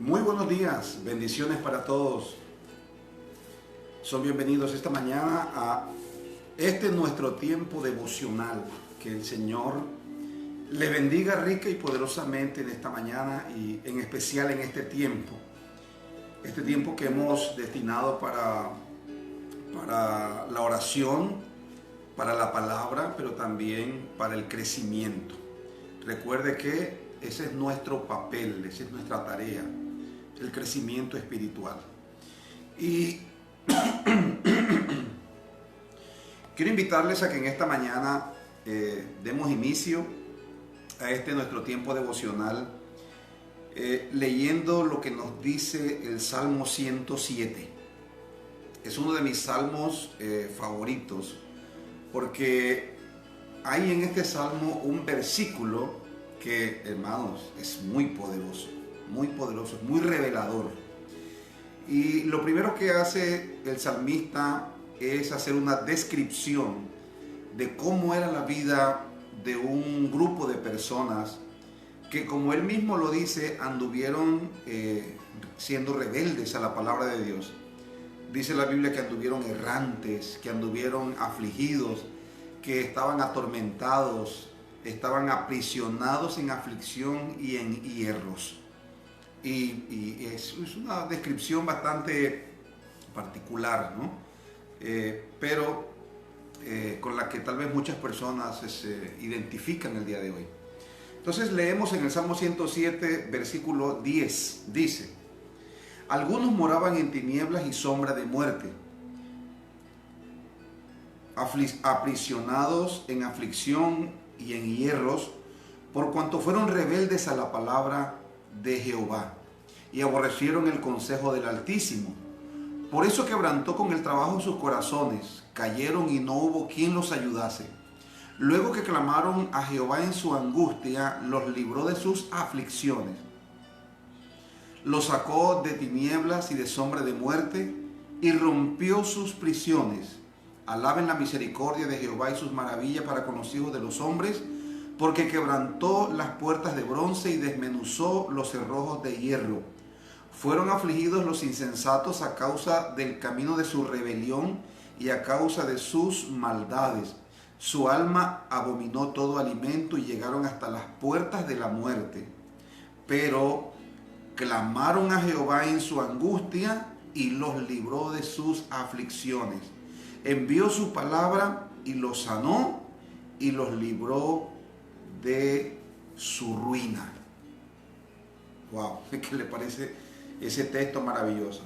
Muy buenos días, bendiciones para todos. Son bienvenidos esta mañana a nuestro tiempo devocional. Que el Señor le bendiga rica y poderosamente en esta mañana y en especial en este tiempo. Este tiempo que hemos destinado para la oración, para la palabra, pero también para el crecimiento. Recuerde que ese es nuestro papel, esa es nuestra tarea, el crecimiento espiritual. Y quiero invitarles a que en esta mañana demos inicio a nuestro tiempo devocional leyendo lo que nos dice el Salmo 107. Es uno de mis salmos favoritos porque hay en este salmo un versículo que, hermanos, es muy poderoso, muy revelador. Y lo primero que hace el salmista es hacer una descripción de cómo era la vida de un grupo de personas que, como él mismo lo dice, anduvieron siendo rebeldes a la palabra de Dios. Dice la Biblia que anduvieron errantes, que anduvieron afligidos, que estaban atormentados, estaban aprisionados en aflicción y en hierros. Y es una descripción bastante particular, ¿no? Pero con la que tal vez muchas personas se identifican el día de hoy. Entonces leemos en el Salmo 107, versículo 10, dice: algunos moraban en tinieblas y sombra de muerte, aprisionados en aflicción y en hierros, por cuanto fueron rebeldes a la palabra de Jehová y aborrecieron el consejo del Altísimo. Por eso quebrantó con el trabajo sus corazones, cayeron y no hubo quien los ayudase. Luego que clamaron a Jehová en su angustia, los libró de sus aflicciones. Los sacó de tinieblas y de sombra de muerte y rompió sus prisiones. Alaben la misericordia de Jehová y sus maravillas para con los hijos de los hombres, porque quebrantó las puertas de bronce y desmenuzó los cerrojos de hierro. Fueron afligidos los insensatos a causa del camino de su rebelión y a causa de sus maldades. Su alma abominó todo alimento y llegaron hasta las puertas de la muerte. Pero clamaron a Jehová en su angustia y los libró de sus aflicciones. Envió su palabra y los sanó y los libró de su ruina. Wow, ¿qué le parece ese texto maravilloso?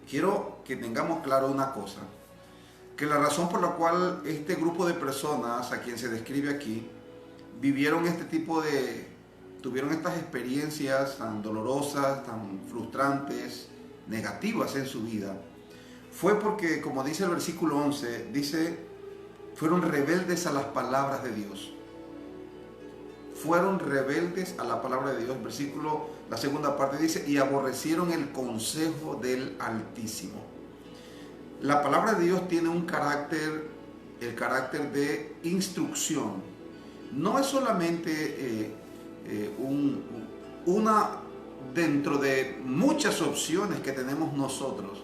Quiero que tengamos claro una cosa, que la razón por la cual este grupo de personas a quien se describe aquí tuvieron estas experiencias tan dolorosas, tan frustrantes, negativas en su vida, fue porque, como dice el versículo 11, dice: fueron rebeldes a las palabras de Dios. Fueron rebeldes a la palabra de Dios. La segunda parte dice: y aborrecieron el consejo del Altísimo. La palabra de Dios tiene el carácter de instrucción. No es solamente una dentro de muchas opciones que tenemos nosotros.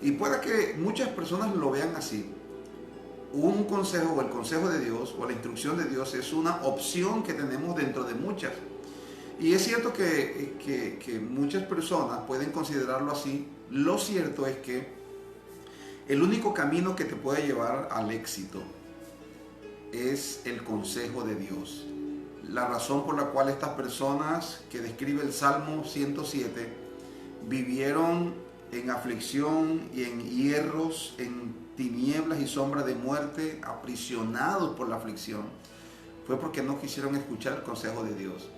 Y puede que muchas personas lo vean así. Un consejo o el consejo de Dios o la instrucción de Dios es una opción que tenemos dentro de muchas. Y es cierto que muchas personas pueden considerarlo así. Lo cierto es que el único camino que te puede llevar al éxito es el consejo de Dios. La razón por la cual estas personas que describe el Salmo 107 vivieron en aflicción y en hierros, en tinieblas y sombra de muerte, aprisionados por la aflicción, fue porque no quisieron escuchar el consejo de Dios.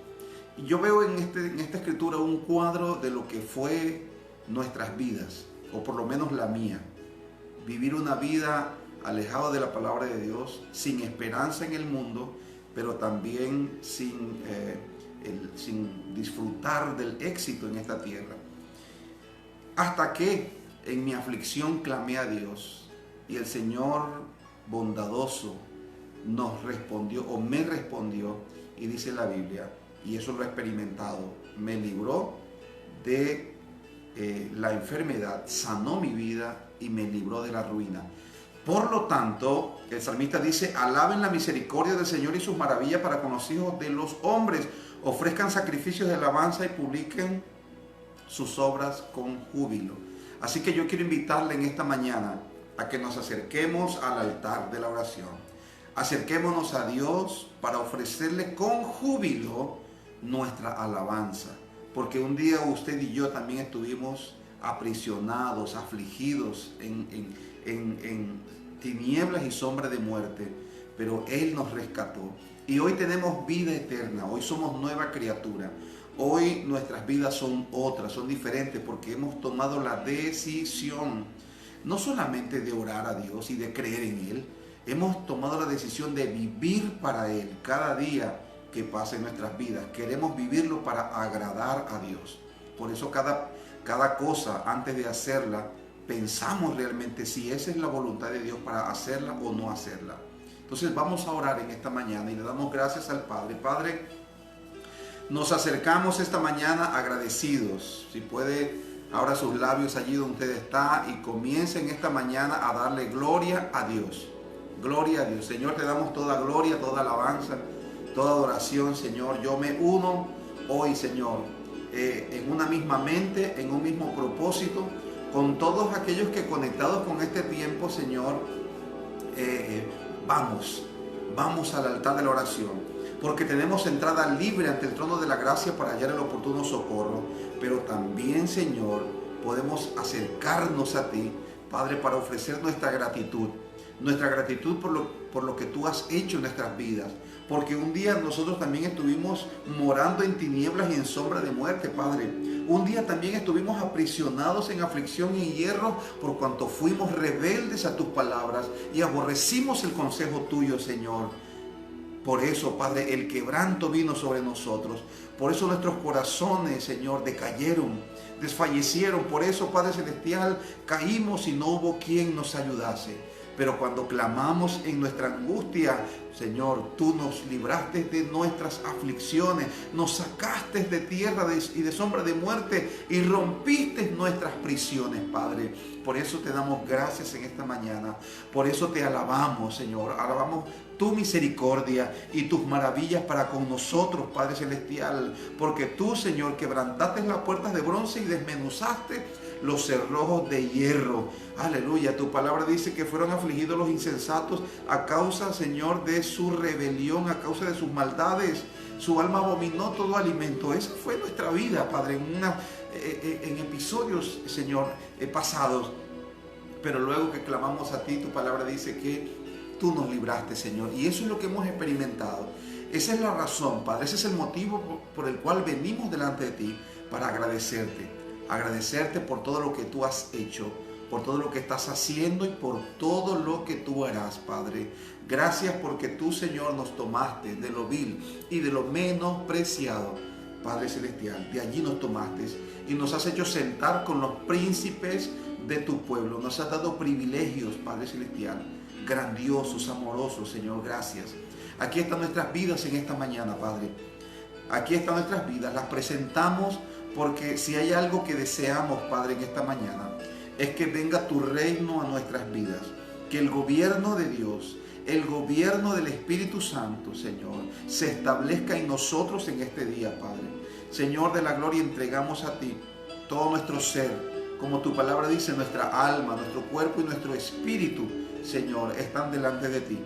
Y yo veo en esta escritura un cuadro de lo que fue nuestras vidas, o por lo menos la mía. Vivir una vida alejado de la palabra de Dios, sin esperanza en el mundo, pero también sin disfrutar del éxito en esta tierra. Hasta que en mi aflicción clamé a Dios y el Señor bondadoso nos respondió, o me respondió, y dice la Biblia, y eso lo he experimentado, me libró de la enfermedad, sanó mi vida y me libró de la ruina. Por lo tanto, el salmista dice: alaben la misericordia del Señor y sus maravillas para con los hijos de los hombres, ofrezcan sacrificios de alabanza y publiquen sus obras con júbilo. Así que yo quiero invitarle en esta mañana a que nos acerquemos al altar de la oración. Acerquémonos a Dios para ofrecerle con júbilo nuestra alabanza. Porque un día usted y yo también estuvimos aprisionados, afligidos en tinieblas y sombra de muerte, pero Él nos rescató. Y hoy tenemos vida eterna, hoy somos nueva criatura. Hoy nuestras vidas son otras, son diferentes, porque hemos tomado la decisión no solamente de orar a Dios y de creer en Él, hemos tomado la decisión de vivir para Él cada día que pasa en nuestras vidas. Queremos vivirlo para agradar a Dios. Por eso cada cosa, antes de hacerla, pensamos realmente si esa es la voluntad de Dios para hacerla o no hacerla. Entonces vamos a orar en esta mañana y le damos gracias al Padre. Padre, nos acercamos esta mañana agradecidos. Si puede, abra sus labios allí donde usted está y comiencen esta mañana a darle gloria a Dios. Gloria a Dios. Señor, te damos toda gloria, toda alabanza, toda adoración, Señor. Yo me uno hoy, Señor, en una misma mente, en un mismo propósito, con todos aquellos que conectados con este tiempo, Señor, vamos al altar de la oración. Porque tenemos entrada libre ante el trono de la gracia para hallar el oportuno socorro. Pero también, Señor, podemos acercarnos a ti, Padre, para ofrecer nuestra gratitud. Nuestra gratitud por lo que tú has hecho en nuestras vidas. Porque un día nosotros también estuvimos morando en tinieblas y en sombra de muerte, Padre. Un día también estuvimos aprisionados en aflicción y hierro por cuanto fuimos rebeldes a tus palabras y aborrecimos el consejo tuyo, Señor. Por eso, Padre, el quebranto vino sobre nosotros. Por eso nuestros corazones, Señor, decayeron, desfallecieron. Por eso, Padre Celestial, caímos y no hubo quien nos ayudase. Pero cuando clamamos en nuestra angustia, Señor, tú nos libraste de nuestras aflicciones, nos sacaste de tierra y de sombra de muerte y rompiste nuestras prisiones, Padre. Por eso te damos gracias en esta mañana. Por eso te alabamos, Señor. Alabamos tu misericordia y tus maravillas para con nosotros, Padre Celestial. Porque tú, Señor, quebrantaste las puertas de bronce y desmenuzaste los cerrojos de hierro. Aleluya. Tu palabra dice que fueron afligidos los insensatos a causa, Señor, de su rebelión, a causa de sus maldades. Su alma abominó todo alimento. Esa fue nuestra vida, Padre, en episodios, Señor, pasados. Pero luego que clamamos a ti, tu palabra dice que tú nos libraste, Señor. Y eso es lo que hemos experimentado. Esa es la razón, Padre. Ese es el motivo por el cual venimos delante de ti, para agradecerte. Agradecerte por todo lo que tú has hecho, por todo lo que estás haciendo y por todo lo que tú harás, Padre. Gracias porque tú, Señor, nos tomaste de lo vil y de lo menospreciado, Padre Celestial. De allí nos tomaste y nos has hecho sentar con los príncipes de tu pueblo. Nos has dado privilegios, Padre Celestial, grandiosos, amorosos, Señor. Gracias. Aquí están nuestras vidas en esta mañana, Padre. Aquí están nuestras vidas. Las presentamos porque si hay algo que deseamos, Padre, en esta mañana, es que venga tu reino a nuestras vidas. Que el gobierno de Dios, el gobierno del Espíritu Santo, Señor, se establezca en nosotros en este día, Padre. Señor de la gloria, entregamos a ti todo nuestro ser. Como tu palabra dice, nuestra alma, nuestro cuerpo y nuestro espíritu, Señor, están delante de ti.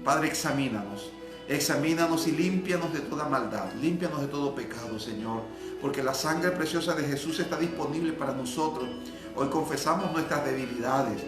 Padre, examínanos. Examínanos y límpianos de toda maldad, límpianos de todo pecado, Señor, porque la sangre preciosa de Jesús está disponible para nosotros. Hoy confesamos nuestras debilidades,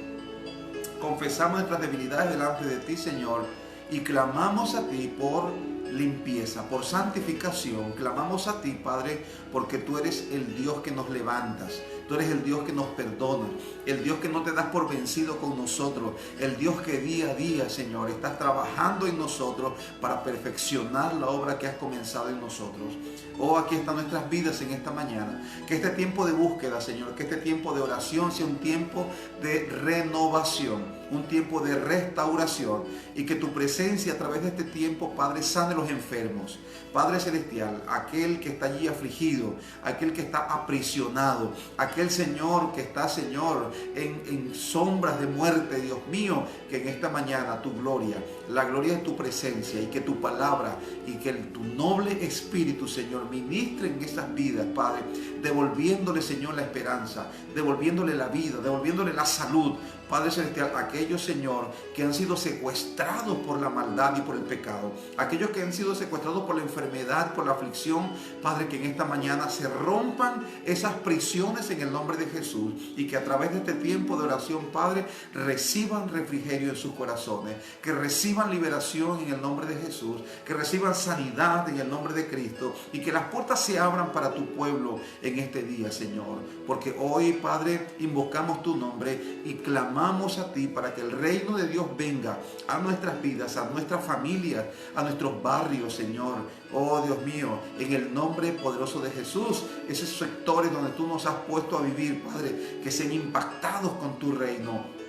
delante de ti, Señor, y clamamos a ti por limpieza, por santificación. Clamamos a ti, Padre, porque tú eres el Dios que nos levantas. Tú eres el Dios que nos perdona, el Dios que no te das por vencido con nosotros, el Dios que día a día, Señor, estás trabajando en nosotros para perfeccionar la obra que has comenzado en nosotros. Oh, aquí están nuestras vidas en esta mañana. Que este tiempo de búsqueda, Señor, que este tiempo de oración sea un tiempo de renovación, un tiempo de restauración, y que tu presencia a través de este tiempo, Padre, sane los los enfermos. Padre Celestial, aquel que está allí afligido, aquel que está aprisionado, aquel Señor que está, Señor, en sombras de muerte, Dios mío, que en esta mañana tu gloria, la gloria de tu presencia y que tu palabra y que tu noble espíritu, Señor, ministre en esas vidas, Padre, devolviéndole, Señor, la esperanza, devolviéndole la vida, devolviéndole la salud. Padre Celestial, aquellos, Señor, que han sido secuestrados por la maldad y por el pecado, aquellos que han sido secuestrados por la enfermedad, por la aflicción, Padre, que en esta mañana se rompan esas prisiones en el nombre de Jesús y que a través de este tiempo de oración, Padre, reciban refrigerio en sus corazones, que reciban liberación en el nombre de Jesús, que reciban sanidad en el nombre de Cristo y que las puertas se abran para tu pueblo en este día, Señor, porque hoy, Padre, invocamos tu nombre y clamamos a ti para que el reino de Dios venga a nuestras vidas, a nuestras familias, a nuestros barrios, Señor. Oh Dios mío, en el nombre poderoso de Jesús, esos sectores donde tú nos has puesto a vivir, Padre, que sean impactados con tu reino.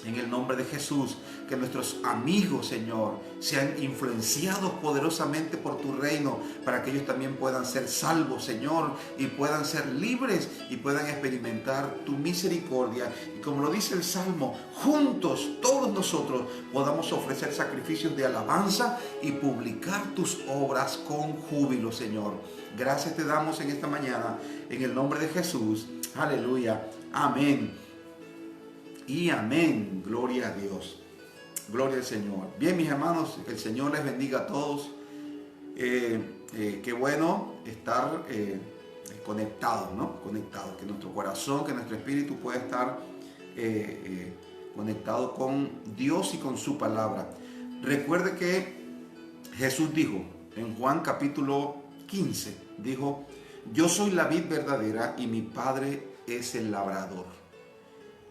En el nombre de Jesús, que nuestros amigos, Señor, sean influenciados poderosamente por tu reino, para que ellos también puedan ser salvos, Señor, y puedan ser libres y puedan experimentar tu misericordia. Y como lo dice el Salmo, juntos, todos nosotros, podamos ofrecer sacrificios de alabanza y publicar tus obras con júbilo, Señor. Gracias te damos en esta mañana, en el nombre de Jesús. Aleluya. Amén. Y amén, gloria a Dios, gloria al Señor. Bien, mis hermanos, que el Señor les bendiga a todos. Qué bueno estar conectados, ¿no? Conectados, que nuestro corazón, que nuestro espíritu pueda estar conectado con Dios y con su palabra. Recuerde que Jesús dijo en Juan capítulo 15, dijo: yo soy la vid verdadera y mi Padre es el labrador.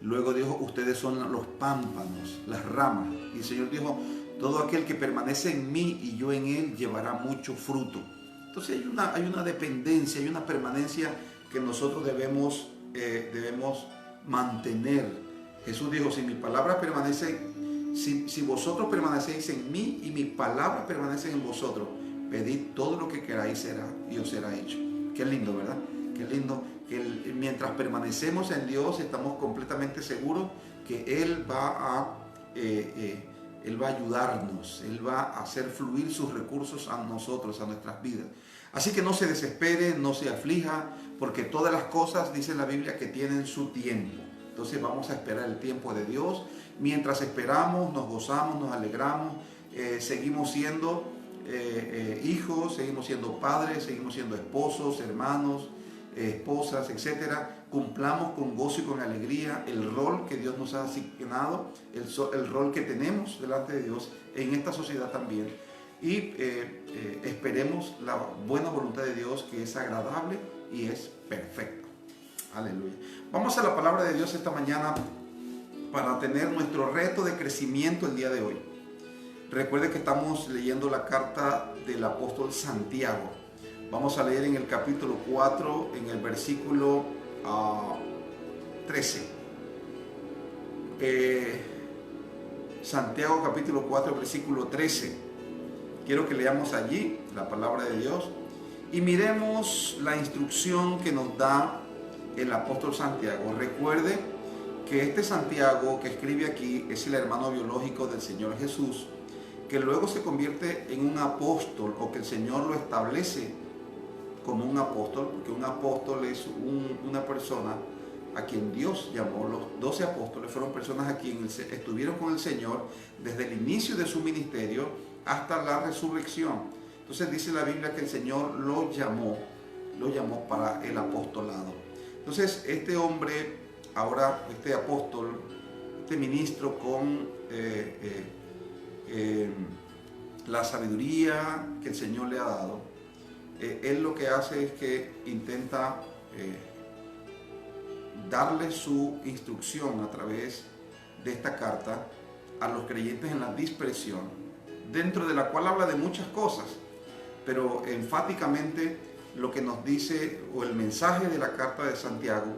Luego dijo: ustedes son los pámpanos, las ramas. Y el Señor dijo: todo aquel que permanece en mí y yo en él llevará mucho fruto. Entonces hay una dependencia, hay una permanencia que nosotros debemos mantener. Jesús dijo: si mi palabra permanece, si vosotros permanecéis en mí y mis palabras permanecen en vosotros, pedid todo lo que queráis y os será hecho. Qué lindo, ¿verdad? Qué lindo que mientras permanecemos en Dios estamos completamente seguros que Él va a ayudarnos, Él va a hacer fluir sus recursos a nosotros, a nuestras vidas. Así que no se desespere, no se aflija, porque todas las cosas, dice la Biblia, que tienen su tiempo. Entonces vamos a esperar el tiempo de Dios. Mientras esperamos, nos gozamos, nos alegramos, seguimos siendo hijos, seguimos siendo padres, seguimos siendo esposos, hermanos, esposas, etcétera. Cumplamos con gozo y con alegría el rol que Dios nos ha asignado, el rol que tenemos delante de Dios en esta sociedad también, y esperemos la buena voluntad de Dios, que es agradable y es perfecta. Aleluya. Vamos a la palabra de Dios esta mañana para tener nuestro reto de crecimiento el día de hoy. Recuerde que estamos leyendo la carta del apóstol Santiago. Vamos a leer en el capítulo 4, en el versículo 13. Santiago capítulo 4, versículo 13. Quiero que leamos allí la palabra de Dios y miremos la instrucción que nos da el apóstol Santiago. Recuerde que este Santiago que escribe aquí es el hermano biológico del Señor Jesús, que luego se convierte en un apóstol, o que el Señor lo establece como un apóstol, porque un apóstol es una persona a quien Dios llamó. Los 12 apóstoles fueron personas a quienes estuvieron con el Señor desde el inicio de su ministerio hasta la resurrección. Entonces dice la Biblia que el Señor lo llamó para el apostolado. Entonces este hombre, ahora este apóstol, este ministro con la sabiduría que el Señor le ha dado, él lo que hace es que intenta darle su instrucción a través de esta carta a los creyentes en la dispersión, dentro de la cual habla de muchas cosas, pero enfáticamente lo que nos dice, o el mensaje de la carta de Santiago,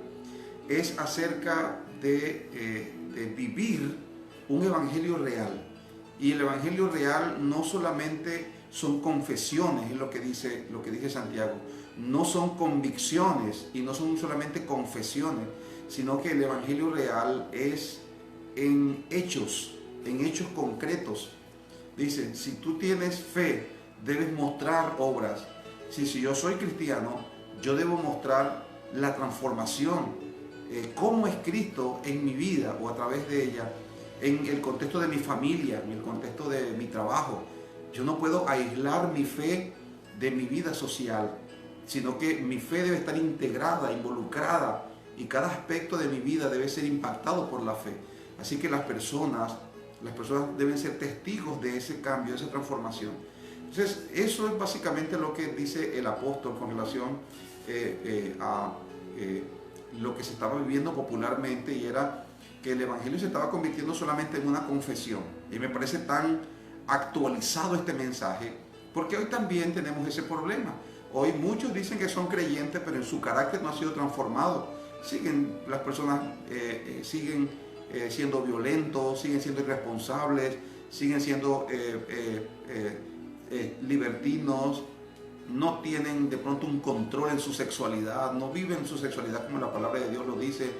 es acerca de vivir un evangelio real. Y el evangelio real no solamente son confesiones, es lo que dice Santiago. No son convicciones y no son solamente confesiones, sino que el evangelio real es en hechos concretos. Dice, si tú tienes fe, debes mostrar obras. Si yo soy cristiano, yo debo mostrar la transformación, cómo es Cristo en mi vida o a través de ella, en el contexto de mi familia, en el contexto de mi trabajo. Yo no puedo aislar mi fe de mi vida social, sino que mi fe debe estar integrada, involucrada, y cada aspecto de mi vida debe ser impactado por la fe. Así que las personas deben ser testigos de ese cambio, de esa transformación. Entonces, eso es básicamente lo que dice el apóstol con relación a lo que se estaba viviendo popularmente, y era que el evangelio se estaba convirtiendo solamente en una confesión. Y me parece tan actualizado este mensaje, porque hoy también tenemos ese problema. Hoy muchos dicen que son creyentes, pero en su carácter no ha sido transformado. Las personas siguen siendo violentos, siguen siendo irresponsables, siguen siendo libertinos, no tienen de pronto un control en su sexualidad, no viven su sexualidad como la palabra de Dios lo dice,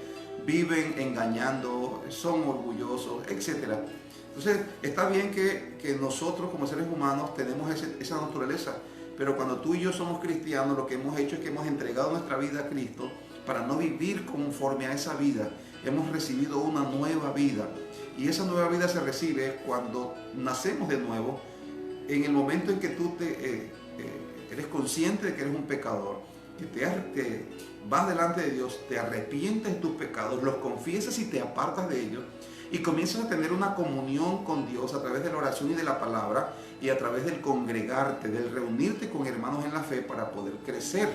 viven engañando, son orgullosos, etc. Entonces está bien que nosotros como seres humanos tenemos esa naturaleza, pero cuando tú y yo somos cristianos, lo que hemos hecho es que hemos entregado nuestra vida a Cristo para no vivir conforme a esa vida. Hemos recibido una nueva vida, y esa nueva vida se recibe cuando nacemos de nuevo, en el momento en que tú eres consciente de que eres un pecador, que te vas delante de Dios, te arrepientes de tus pecados, los confiesas y te apartas de ellos, y comienzas a tener una comunión con Dios a través de la oración y de la palabra, y a través del congregarte, del reunirte con hermanos en la fe para poder crecer.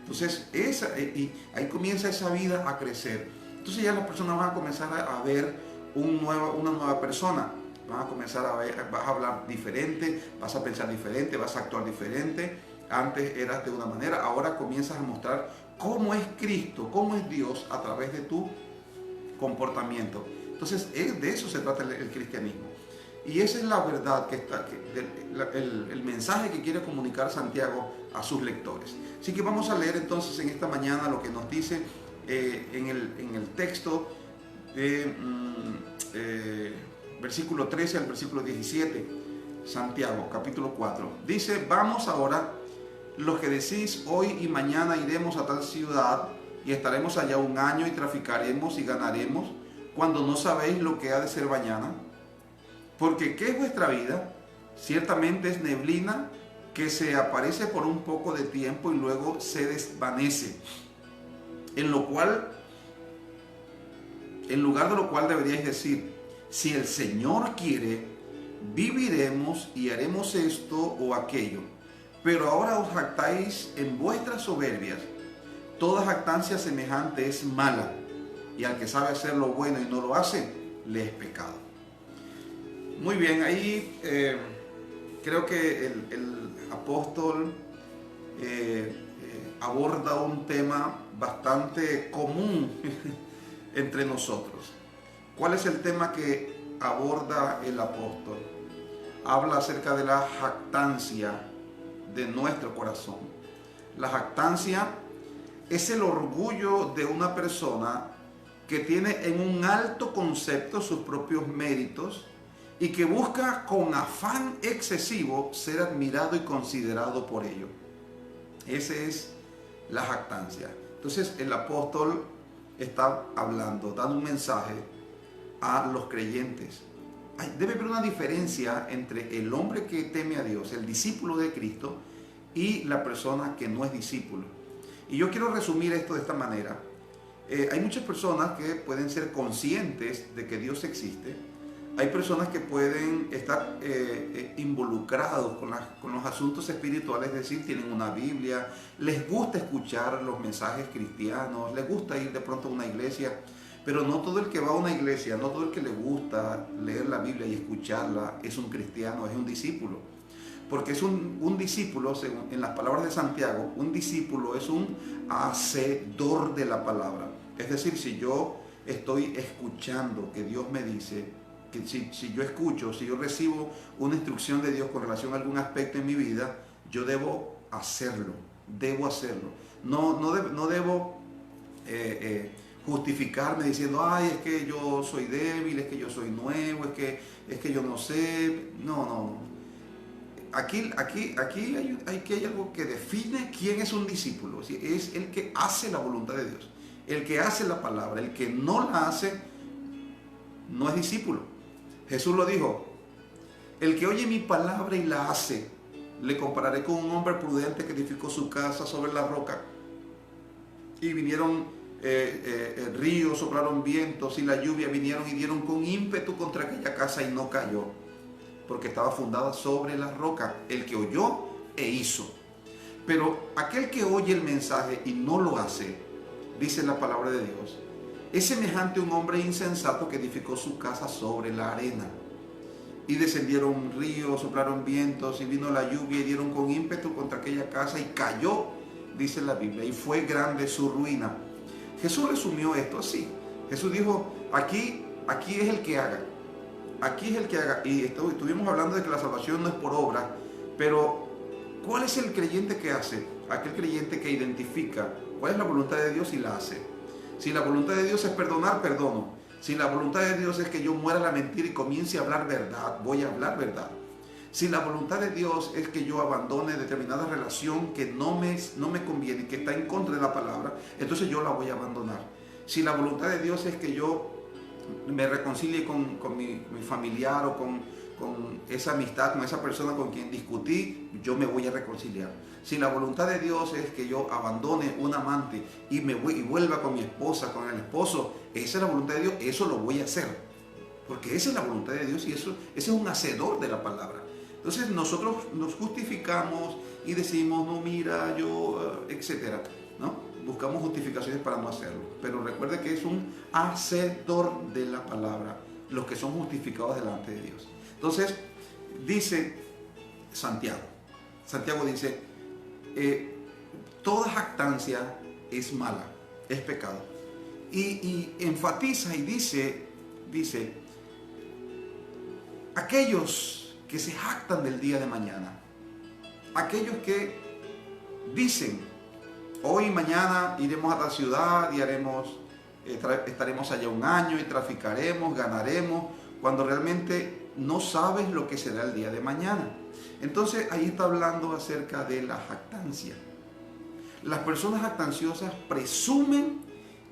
Entonces, y ahí comienza esa vida a crecer. Entonces ya las personas van a comenzar a ver una nueva persona. Van a comenzar a ver, vas a hablar diferente, vas a pensar diferente, vas a actuar diferente. Antes eras de una manera, ahora comienzas a mostrar cómo es Cristo, cómo es Dios a través de tu comportamiento. Entonces, de eso se trata el cristianismo. Y esa es la verdad el mensaje que quiere comunicar Santiago a sus lectores. Así que vamos a leer entonces en esta mañana lo que nos dice en el texto de versículo 13 al versículo 17, Santiago capítulo 4. Dice, vamos ahora, los que decís hoy y mañana iremos a tal ciudad y estaremos allá un año y traficaremos y ganaremos, cuando no sabéis lo que ha de ser mañana. Porque ¿qué es vuestra vida? Ciertamente es neblina que se aparece por un poco de tiempo y luego se desvanece. En lugar de lo cual deberíais decir, si el Señor quiere, viviremos y haremos esto o aquello. Pero ahora os jactáis en vuestras soberbias. Toda jactancia semejante es mala, y al que sabe hacer lo bueno y no lo hace, le es pecado. Muy bien, ahí creo que el apóstol aborda un tema bastante común entre nosotros. ¿Cuál es el tema que aborda el apóstol? Habla acerca de la jactancia de nuestro corazón. La jactancia es el orgullo de una persona que tiene en un alto concepto sus propios méritos y que busca con afán excesivo ser admirado y considerado por ello. Esa es la jactancia. Entonces el apóstol está hablando, dando un mensaje a los creyentes. Debe haber una diferencia entre el hombre que teme a Dios, el discípulo de Cristo, y la persona que no es discípulo. Y yo quiero resumir esto de esta manera. Hay muchas personas que pueden ser conscientes de que Dios existe. Hay personas que pueden estar involucrados con los asuntos espirituales, es decir, tienen una Biblia, les gusta escuchar los mensajes cristianos, les gusta ir de pronto a una iglesia, pero no todo el que va a una iglesia, no todo el que le gusta leer la Biblia y escucharla es un cristiano, es un discípulo. Porque es un discípulo, según en las palabras de Santiago, un discípulo es un hacedor de la palabra. Es decir, si yo estoy escuchando que Dios me dice que si yo escucho, si yo recibo una instrucción de Dios con relación a algún aspecto en mi vida, yo debo hacerlo, no debo justificarme diciendo, ay, es que yo soy débil, es que yo soy nuevo, es que yo no sé. No. Aquí hay algo que define quién es un discípulo. Es el que hace la voluntad de Dios, el que hace la palabra. El que no la hace no es discípulo. Jesús lo dijo: el que oye mi palabra y la hace, le compararé con un hombre prudente que edificó su casa sobre la roca. Y vinieron ríos, soplaron vientos y la lluvia vinieron y dieron con ímpetu contra aquella casa y no cayó, porque estaba fundada sobre la roca. El que oyó e hizo. Pero aquel que oye el mensaje y no lo hace, dice la palabra de Dios, es semejante a un hombre insensato que edificó su casa sobre la arena. Y descendieron ríos, soplaron vientos y vino la lluvia y dieron con ímpetu contra aquella casa y cayó, dice la Biblia, y fue grande su ruina. Jesús resumió esto así. Jesús dijo, aquí es el que haga. Aquí es el que haga. Y estuvimos hablando de que la salvación no es por obra, pero ¿cuál es el creyente que hace? Aquel creyente que identifica cuál es la voluntad de Dios y la hace. Si la voluntad de Dios es perdonar, perdono. Si la voluntad de Dios es que yo muera la mentira y comience a hablar verdad, voy a hablar verdad. Si la voluntad de Dios es que yo abandone determinada relación que no me conviene, que está en contra de la palabra, entonces yo la voy a abandonar. Si la voluntad de Dios es que yo me reconcilie con mi familiar o con esa amistad, con esa persona con quien discutí, yo me voy a reconciliar. Si la voluntad de Dios es que yo abandone un amante y vuelva con mi esposa, con el esposo, esa es la voluntad de Dios, eso lo voy a hacer. Porque esa es la voluntad de Dios y ese es un hacedor de la palabra. Entonces nosotros nos justificamos y decimos, no, mira, yo, etcétera, ¿no? Buscamos justificaciones para no hacerlo. Pero recuerde que es un hacedor de la palabra, los que son justificados delante de Dios. Entonces, dice Santiago dice, toda jactancia es mala, es pecado. Y enfatiza y dice, aquellos que se jactan del día de mañana, aquellos que dicen, hoy y mañana iremos a la ciudad y estaremos allá un año y traficaremos, ganaremos, cuando realmente no sabes lo que será el día de mañana. Entonces ahí está hablando acerca de la jactancia. Las personas jactanciosas presumen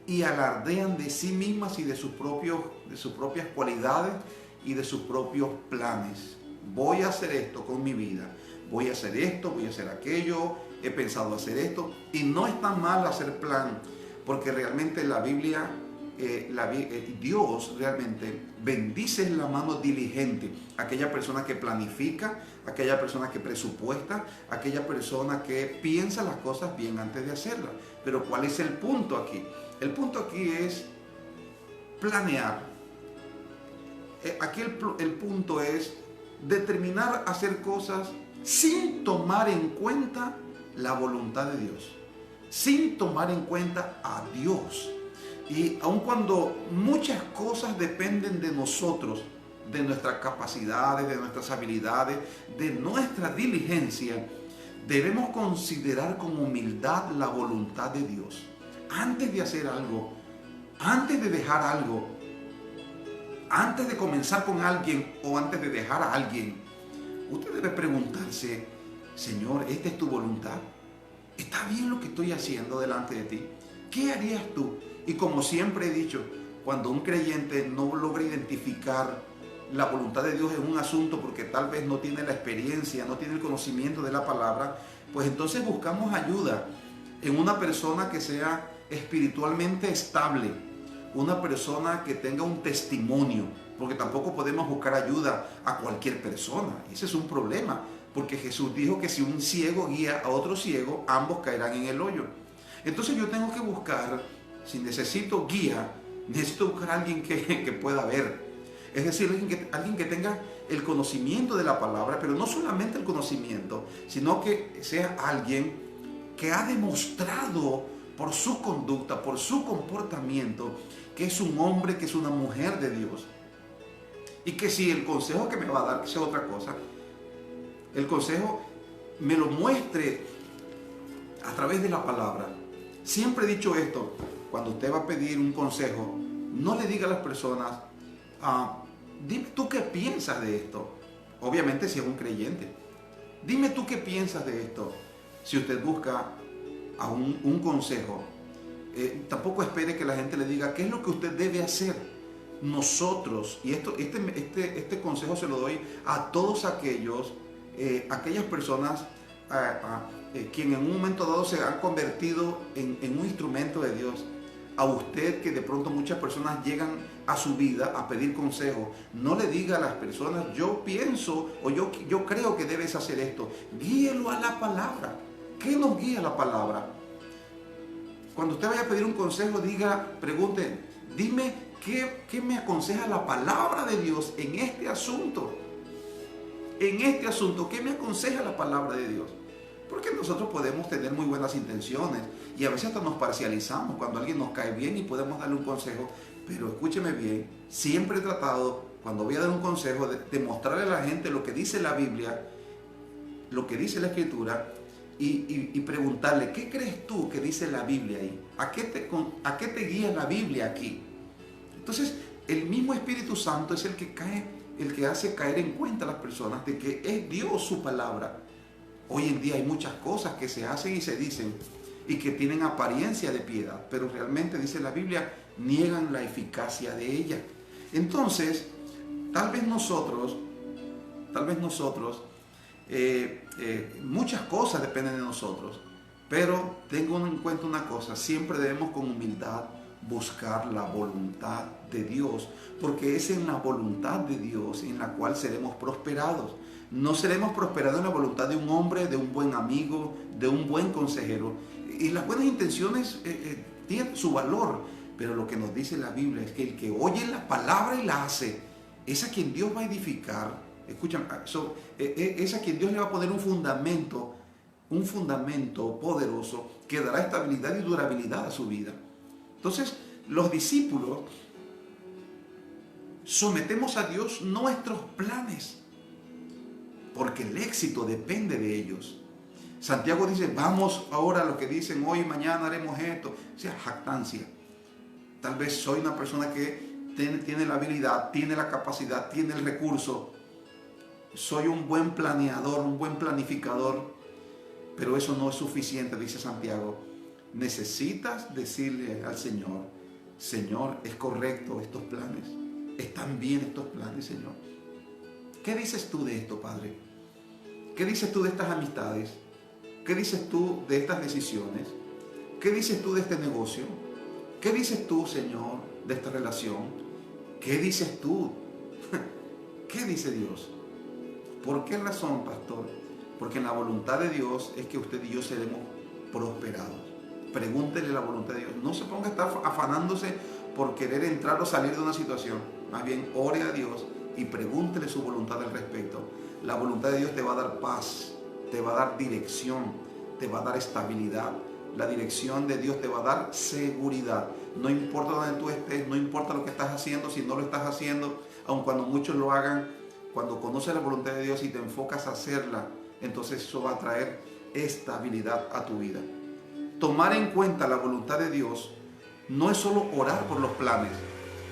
y alardean de sí mismas y de sus propias cualidades y de sus propios planes. Voy a hacer esto con mi vida, voy a hacer esto, voy a hacer aquello, he pensado hacer esto. Y no está mal hacer plan, porque realmente la Biblia, Dios realmente bendice la mano diligente, aquella persona que planifica, aquella persona que presupuesta, aquella persona que piensa las cosas bien antes de hacerlas. Pero ¿cuál es el punto aquí? El punto aquí es planear. Aquí el punto es determinar hacer cosas sin tomar en cuenta la voluntad de Dios, sin tomar en cuenta a Dios. Y aun cuando muchas cosas dependen de nosotros, de nuestras capacidades, de nuestras habilidades, de nuestra diligencia, debemos considerar con humildad la voluntad de Dios. Antes de hacer algo, antes de dejar algo, antes de comenzar con alguien o antes de dejar a alguien, usted debe preguntarse, Señor, ¿esta es tu voluntad? ¿Está bien lo que estoy haciendo delante de ti? ¿Qué harías tú? Y como siempre he dicho, cuando un creyente no logra identificar la voluntad de Dios en un asunto porque tal vez no tiene la experiencia, no tiene el conocimiento de la palabra, pues entonces buscamos ayuda en una persona que sea espiritualmente estable, una persona que tenga un testimonio, porque tampoco podemos buscar ayuda a cualquier persona. Ese es un problema, porque Jesús dijo que si un ciego guía a otro ciego, ambos caerán en el hoyo. Entonces yo tengo que buscar, si necesito guía, necesito buscar a alguien que pueda ver. Es decir, alguien que tenga el conocimiento de la palabra, pero no solamente el conocimiento, sino que sea alguien que ha demostrado por su conducta, por su comportamiento, que es un hombre, que es una mujer de Dios. Y que si el consejo que me va a dar, que sea otra cosa, el consejo me lo muestre a través de la palabra. Siempre he dicho esto: cuando usted va a pedir un consejo, no le diga a las personas, dime tú qué piensas de esto. Obviamente si es un creyente. Dime tú qué piensas de esto. Si usted busca a un consejo, tampoco espere que la gente le diga qué es lo que usted debe hacer. Nosotros, y este consejo se lo doy a todos aquellas personas quien en un momento dado se han convertido en un instrumento de Dios. A usted, que de pronto muchas personas llegan a su vida a pedir consejo, no le diga a las personas, yo pienso o yo creo que debes hacer esto. Guíelo a la palabra. ¿Qué nos guía la palabra? Cuando usted vaya a pedir un consejo, pregunte, dime qué me aconseja la palabra de Dios en este asunto. En este asunto, ¿qué me aconseja la palabra de Dios? Porque nosotros podemos tener muy buenas intenciones y a veces hasta nos parcializamos cuando alguien nos cae bien y podemos darle un consejo. Pero escúcheme bien, siempre he tratado, cuando voy a dar un consejo, de mostrarle a la gente lo que dice la Biblia, lo que dice la Escritura, y preguntarle, ¿qué crees tú que dice la Biblia ahí? ¿A qué te guía la Biblia aquí? Entonces, el mismo Espíritu Santo es el que hace caer en cuenta a las personas de que es Dios su palabra. Hoy en día hay muchas cosas que se hacen y se dicen y que tienen apariencia de piedad, pero realmente, dice la Biblia, niegan la eficacia de ella. Entonces, tal vez nosotros, muchas cosas dependen de nosotros, pero tengo en cuenta una cosa: siempre debemos con humildad buscar la voluntad de Dios, porque es en la voluntad de Dios en la cual seremos prosperados. No seremos prosperados en la voluntad de un hombre, de un buen amigo, de un buen consejero. Y las buenas intenciones tienen su valor, pero lo que nos dice la Biblia es que el que oye la palabra y la hace, es a quien Dios va a edificar. Escuchan, es a quien Dios le va a poner un fundamento poderoso que dará estabilidad y durabilidad a su vida. Entonces, los discípulos sometemos a Dios nuestros planes, porque el éxito depende de ellos. Santiago dice, vamos ahora a lo que dicen, hoy y mañana haremos esto. O sea, jactancia. Tal vez soy una persona que tiene la habilidad, tiene la capacidad, tiene el recurso. Soy un buen planeador, un buen planificador, pero eso no es suficiente, dice Santiago. Necesitas decirle al Señor, Señor, ¿es correcto estos planes? ¿Están bien estos planes, Señor? ¿Qué dices tú de esto, Padre? ¿Qué dices tú de estas amistades? ¿Qué dices tú de estas decisiones? ¿Qué dices tú de este negocio? ¿Qué dices tú, Señor, de esta relación? ¿Qué dices tú? ¿Qué dice Dios? ¿Por qué razón, pastor? Porque en la voluntad de Dios es que usted y yo seremos prosperados. Pregúntele la voluntad de Dios. No se ponga a estar afanándose por querer entrar o salir de una situación. Más bien, ore a Dios y pregúntele su voluntad al respecto. La voluntad de Dios te va a dar paz, te va a dar dirección, te va a dar estabilidad. La dirección de Dios te va a dar seguridad. No importa donde tú estés, no importa lo que estás haciendo, si no lo estás haciendo, aun cuando muchos lo hagan, cuando conoces la voluntad de Dios y te enfocas a hacerla, entonces eso va a traer estabilidad a tu vida. Tomar en cuenta la voluntad de Dios no es solo orar por los planes.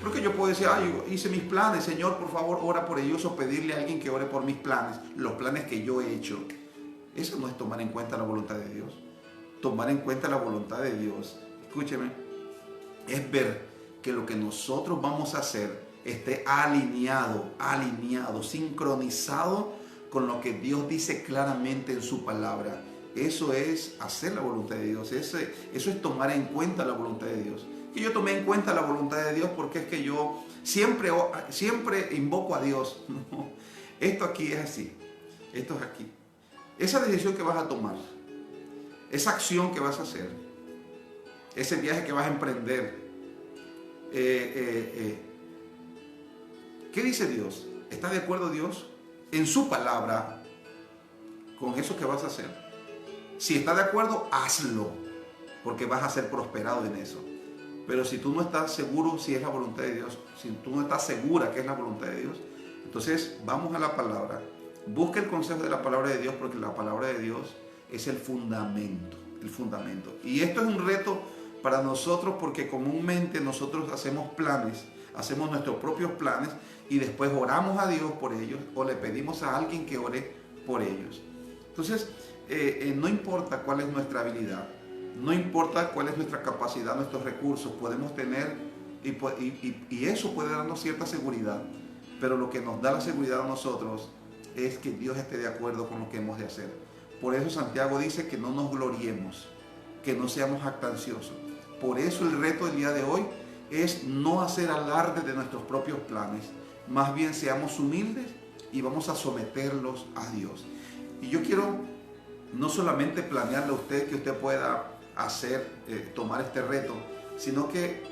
Porque yo puedo decir, yo hice mis planes, Señor, por favor, ora por ellos, o pedirle a alguien que ore por mis planes, los planes que yo he hecho. Eso no es tomar en cuenta la voluntad de Dios. Tomar en cuenta la voluntad de Dios, escúcheme, es ver que lo que nosotros vamos a hacer esté alineado, sincronizado con lo que Dios dice claramente en su palabra. Eso es hacer la voluntad de Dios. Eso es tomar en cuenta la voluntad de Dios. Que yo tomé en cuenta la voluntad de Dios porque es que yo siempre invoco a Dios. No, esto aquí es así. Esto es aquí. Esa decisión que vas a tomar, esa acción que vas a hacer, ese viaje que vas a emprender, ¿qué dice Dios? ¿Está de acuerdo Dios en su palabra con eso que vas a hacer? Si está de acuerdo, hazlo, porque vas a ser prosperado en eso. Pero si tú no estás seguro si es la voluntad de Dios, si tú no estás segura que es la voluntad de Dios, Entonces, vamos a la palabra. Busca el consejo de la palabra de Dios, porque la palabra de Dios es el fundamento, el fundamento. Y esto es un reto para nosotros, porque comúnmente nosotros hacemos planes, hacemos nuestros propios planes y después oramos a Dios por ellos o le pedimos a alguien que ore por ellos. Entonces, no importa cuál es nuestra habilidad, no importa cuál es nuestra capacidad, nuestros recursos, podemos tener y eso puede darnos cierta seguridad, pero lo que nos da la seguridad a nosotros es que Dios esté de acuerdo con lo que hemos de hacer. Por eso Santiago dice que no nos gloriemos, que no seamos jactanciosos. Por eso el reto del día de hoy es no hacer alarde de nuestros propios planes, más bien seamos humildes y vamos a someterlos a Dios. Y yo quiero no solamente planearle a usted que usted pueda tomar este reto, sino que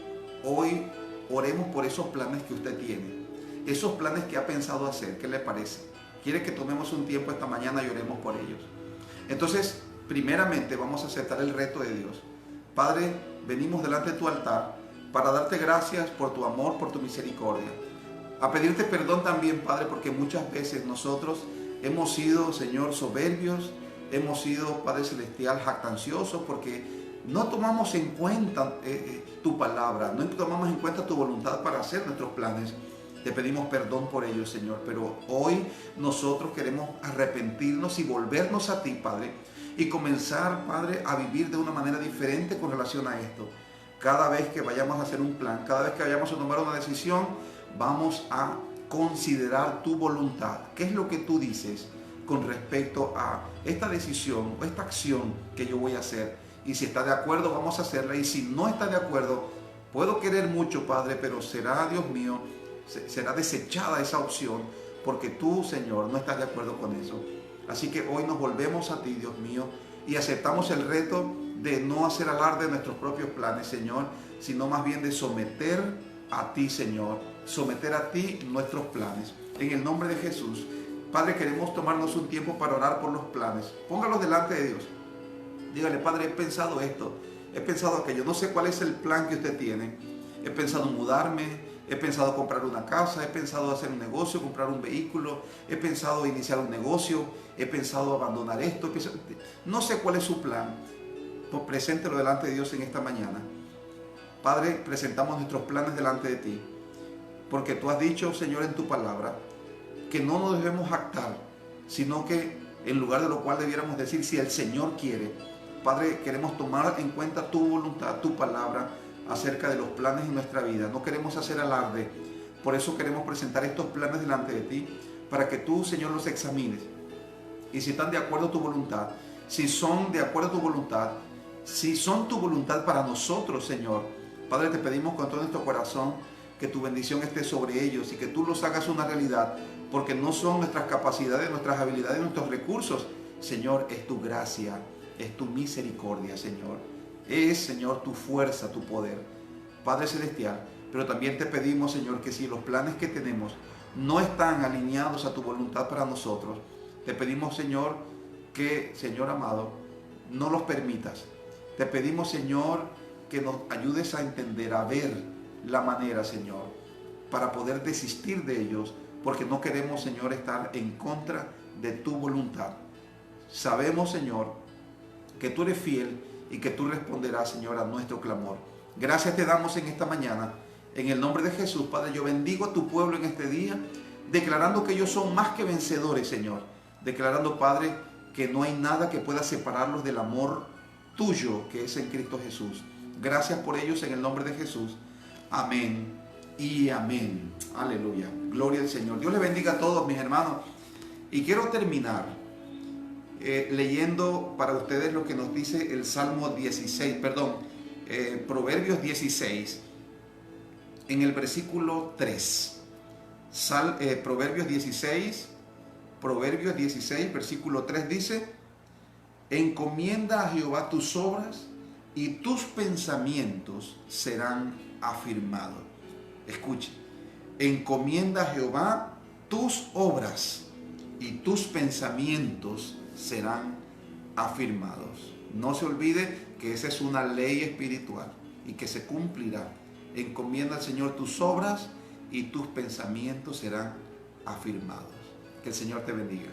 hoy oremos por esos planes que usted tiene, esos planes que ha pensado hacer. ¿Qué le parece? Quiere que tomemos un tiempo esta mañana y oremos por ellos. Entonces, primeramente vamos a aceptar el reto de Dios. Padre, venimos delante de tu altar para darte gracias por tu amor, por tu misericordia. A pedirte perdón también, Padre, porque muchas veces nosotros hemos sido, Señor, soberbios, hemos sido, Padre Celestial, jactanciosos, porque no tomamos en cuenta tu palabra, no tomamos en cuenta tu voluntad para hacer nuestros planes. Te pedimos perdón por ello, Señor, pero hoy nosotros queremos arrepentirnos y volvernos a ti, Padre, y comenzar, Padre, a vivir de una manera diferente con relación a esto. Cada vez que vayamos a hacer un plan, cada vez que vayamos a tomar una decisión, vamos a considerar tu voluntad. ¿Qué es lo que tú dices con respecto a esta decisión o esta acción que yo voy a hacer? Y si está de acuerdo, vamos a hacerla. Y si no está de acuerdo, puedo querer mucho, Padre, pero será, Dios mío, será desechada esa opción, porque tú, Señor, no estás de acuerdo con eso. Así que hoy nos volvemos a ti, Dios mío, y aceptamos el reto de no hacer alarde de nuestros propios planes, Señor, sino más bien de someter a ti, Señor, someter a ti nuestros planes. En el nombre de Jesús, Padre, queremos tomarnos un tiempo para orar por los planes. Póngalos delante de Dios. Dígale: Padre, he pensado esto, he pensado aquello, no sé cuál es el plan que usted tiene. He pensado mudarme, he pensado comprar una casa, he pensado hacer un negocio, comprar un vehículo, he pensado iniciar un negocio, he pensado abandonar esto. No sé cuál es su plan. Pues preséntelo delante de Dios en esta mañana. Padre, presentamos nuestros planes delante de ti, porque tú has dicho, Señor, en tu palabra, que no nos debemos jactar, sino que en lugar de lo cual debiéramos decir: si el Señor quiere. Padre, queremos tomar en cuenta tu voluntad, tu palabra, acerca de los planes en nuestra vida. No queremos hacer alarde. Por eso queremos presentar estos planes delante de ti, para que tú, Señor, los examines. Y si están de acuerdo a tu voluntad, si son de acuerdo a tu voluntad, si son tu voluntad para nosotros, Señor, Padre, te pedimos con todo nuestro corazón que tu bendición esté sobre ellos y que tú los hagas una realidad, porque no son nuestras capacidades, nuestras habilidades, nuestros recursos. Señor, es tu gracia, es tu misericordia, Señor. Es, Señor, tu fuerza, tu poder, Padre Celestial. Pero también te pedimos, Señor, que si los planes que tenemos no están alineados a tu voluntad para nosotros, te pedimos, Señor, que, Señor amado, no los permitas. Te pedimos, Señor, que nos ayudes a entender, a ver la manera, Señor, para poder desistir de ellos, porque no queremos, Señor, estar en contra de tu voluntad. Sabemos, Señor, que tú eres fiel y que tú responderás, Señor, a nuestro clamor. Gracias te damos en esta mañana. En el nombre de Jesús, Padre, yo bendigo a tu pueblo en este día, declarando que ellos son más que vencedores, Señor. Declarando, Padre, que no hay nada que pueda separarlos del amor tuyo que es en Cristo Jesús. Gracias por ellos en el nombre de Jesús. Amén y amén. Aleluya. Gloria al Señor. Dios les bendiga a todos, mis hermanos. Y quiero terminar leyendo para ustedes lo que nos dice el Salmo 16, Proverbios 16, en el versículo 3. Proverbios 16, versículo 3 dice: encomienda a Jehová tus obras y tus pensamientos serán afirmados. Escuche, encomienda a Jehová tus obras y tus pensamientos serán afirmados. No se olvide que esa es una ley espiritual y que se cumplirá. Encomienda al Señor tus obras y tus pensamientos serán afirmados. Que el Señor te bendiga.